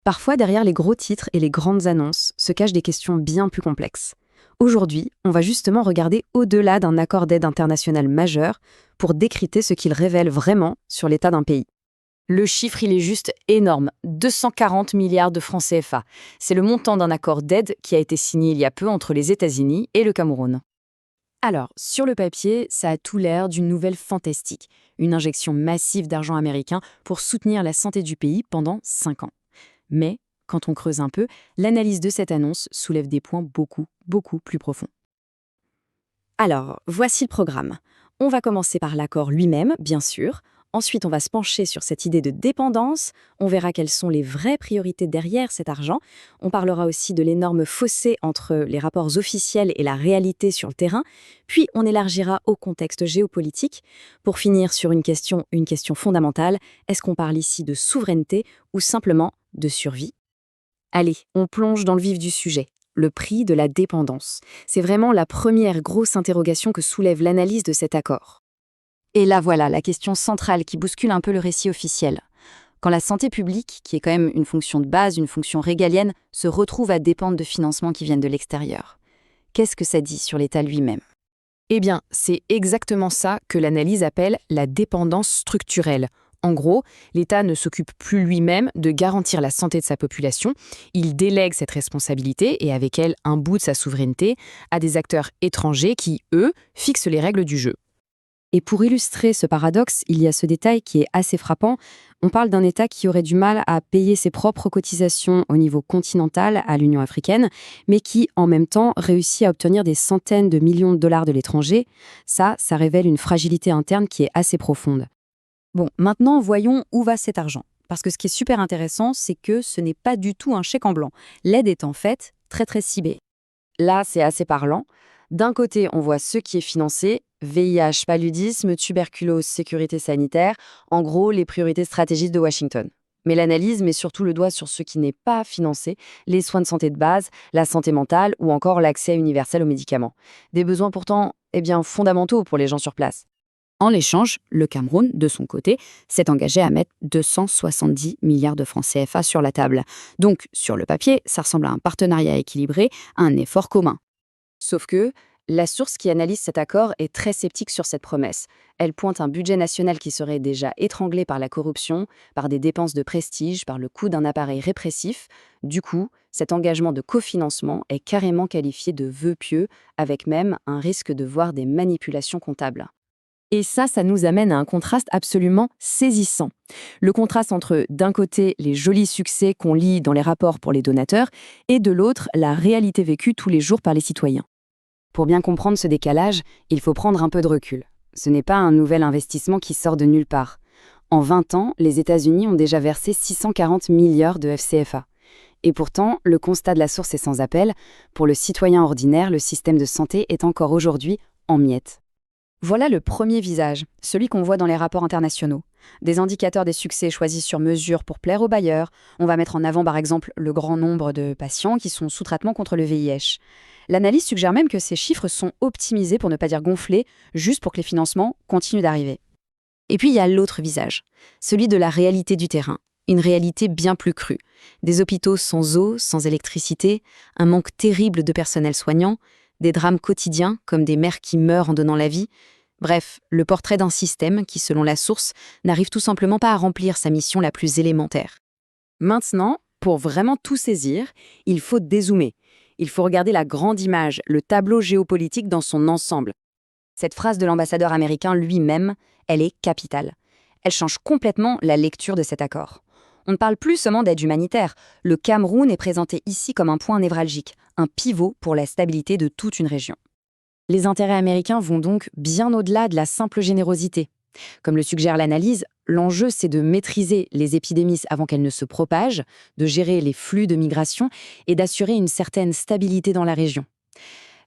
Parfois, derrière les gros titres et les grandes annonces se cachent des questions bien plus complexes. Aujourd'hui, on va justement regarder au-delà d'un accord d'aide international majeur pour décrypter ce qu'il révèle vraiment sur l'état d'un pays. Le chiffre, il est juste énorme, 240 milliards de francs CFA. C'est le montant d'un accord d'aide qui a été signé il y a peu entre les États-Unis et le Cameroun. Alors, sur le papier, ça a tout l'air d'une nouvelle fantastique, une injection massive d'argent américain pour soutenir la santé du pays pendant 5 ans. Mais, quand on creuse un peu, l'analyse de cette annonce soulève des points beaucoup plus profonds. Alors, voici le programme. On va commencer par l'accord lui-même, bien sûr. Ensuite, on va se pencher sur cette idée de dépendance. On verra quelles sont les vraies priorités derrière cet argent. On parlera aussi de l'énorme fossé entre les rapports officiels et la réalité sur le terrain. Puis, on élargira au contexte géopolitique. Pour finir sur une question fondamentale, est-ce qu'on parle ici de souveraineté ou simplement de survie? Allez, on plonge dans le vif du sujet. Le prix de la dépendance. C'est vraiment la première grosse interrogation que soulève l'analyse de cet accord. Et là voilà, la question centrale qui bouscule un peu le récit officiel. Quand la santé publique, qui est quand même une fonction de base, une fonction régalienne, se retrouve à dépendre de financements qui viennent de l'extérieur, qu'est-ce que ça dit sur l'État lui-même? Eh bien, c'est exactement ça que l'analyse appelle la dépendance structurelle. En gros, l'État ne s'occupe plus lui-même de garantir la santé de sa population, il délègue cette responsabilité et avec elle un bout de sa souveraineté à des acteurs étrangers qui, eux, fixent les règles du jeu. Et pour illustrer ce paradoxe, il y a ce détail qui est assez frappant. On parle d'un État qui aurait du mal à payer ses propres cotisations au niveau continental à l'Union africaine, mais qui, en même temps, réussit à obtenir des centaines de millions de dollars de l'étranger. Ça révèle une fragilité interne qui est assez profonde. Bon, maintenant, voyons où va cet argent. Parce que ce qui est super intéressant, c'est que ce n'est pas du tout un chèque en blanc. L'aide est en fait très ciblée. Là, c'est assez parlant. D'un côté, on voit ce qui est financé, VIH, paludisme, tuberculose, sécurité sanitaire, en gros, les priorités stratégiques de Washington. Mais l'analyse met surtout le doigt sur ce qui n'est pas financé, les soins de santé de base, la santé mentale ou encore l'accès universel aux médicaments. Des besoins pourtant, fondamentaux pour les gens sur place. En l'échange, le Cameroun, de son côté, s'est engagé à mettre 270 milliards de francs CFA sur la table. Donc, sur le papier, ça ressemble à un partenariat équilibré, à un effort commun. Sauf que la source qui analyse cet accord est très sceptique sur cette promesse. Elle pointe un budget national qui serait déjà étranglé par la corruption, par des dépenses de prestige, par le coût d'un appareil répressif. Du coup, cet engagement de cofinancement est carrément qualifié de vœu pieux, avec même un risque de voir des manipulations comptables. Et ça nous amène à un contraste absolument saisissant. Le contraste entre, d'un côté, les jolis succès qu'on lit dans les rapports pour les donateurs, et de l'autre, la réalité vécue tous les jours par les citoyens. Pour bien comprendre ce décalage, il faut prendre un peu de recul. Ce n'est pas un nouvel investissement qui sort de nulle part. En 20 ans, les États-Unis ont déjà versé 640 milliards de FCFA. Et pourtant, le constat de la source est sans appel. Pour le citoyen ordinaire, le système de santé est encore aujourd'hui en miettes. Voilà le premier visage, celui qu'on voit dans les rapports internationaux. Des indicateurs des succès choisis sur mesure pour plaire aux bailleurs. On va mettre en avant par exemple le grand nombre de patients qui sont sous traitement contre le VIH. L'analyse suggère même que ces chiffres sont optimisés, pour ne pas dire gonflés, juste pour que les financements continuent d'arriver. Et puis il y a l'autre visage, celui de la réalité du terrain. Une réalité bien plus crue. Des hôpitaux sans eau, sans électricité, un manque terrible de personnel soignant, des drames quotidiens comme des mères qui meurent en donnant la vie. Bref, le portrait d'un système qui, selon la source, n'arrive tout simplement pas à remplir sa mission la plus élémentaire. Maintenant, pour vraiment tout saisir, il faut dézoomer. Il faut regarder la grande image, le tableau géopolitique dans son ensemble. Cette phrase de l'ambassadeur américain lui-même, elle est capitale. Elle change complètement la lecture de cet accord. On ne parle plus seulement d'aide humanitaire. Le Cameroun est présenté ici comme un point névralgique, un pivot pour la stabilité de toute une région. Les intérêts américains vont donc bien au-delà de la simple générosité. Comme le suggère l'analyse, l'enjeu c'est de maîtriser les épidémies avant qu'elles ne se propagent, de gérer les flux de migration et d'assurer une certaine stabilité dans la région.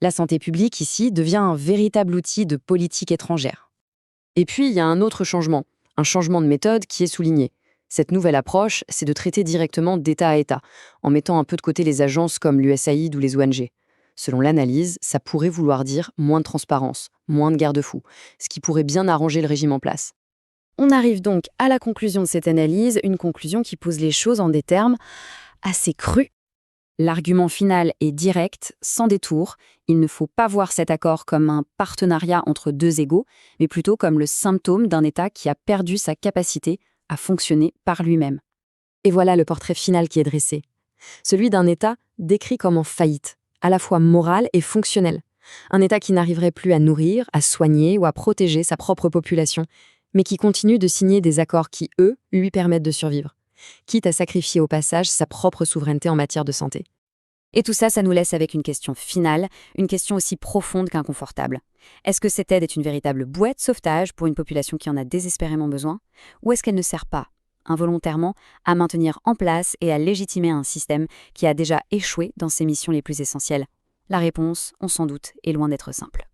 La santé publique ici devient un véritable outil de politique étrangère. Et puis il y a un autre changement, un changement de méthode qui est souligné. Cette nouvelle approche, c'est de traiter directement d'État à État, en mettant un peu de côté les agences comme l'USAID ou les ONG. Selon l'analyse, ça pourrait vouloir dire moins de transparence, moins de garde-fous, ce qui pourrait bien arranger le régime en place. On arrive donc à la conclusion de cette analyse, une conclusion qui pose les choses en des termes assez cru. L'argument final est direct, sans détour. Il ne faut pas voir cet accord comme un partenariat entre deux égaux, mais plutôt comme le symptôme d'un État qui a perdu sa capacité à fonctionner par lui-même. Et voilà le portrait final qui est dressé. Celui d'un État décrit comme en faillite, à la fois morale et fonctionnelle. Un État qui n'arriverait plus à nourrir, à soigner ou à protéger sa propre population, mais qui continue de signer des accords qui, eux, lui permettent de survivre, quitte à sacrifier au passage sa propre souveraineté en matière de santé. Et tout ça, ça nous laisse avec une question finale, une question aussi profonde qu'inconfortable. Est-ce que cette aide est une véritable bouée de sauvetage pour une population qui en a désespérément besoin? Ou est-ce qu'elle ne sert pas, involontairement, à maintenir en place et à légitimer un système qui a déjà échoué dans ses missions les plus essentielles? La réponse, on s'en doute, est loin d'être simple.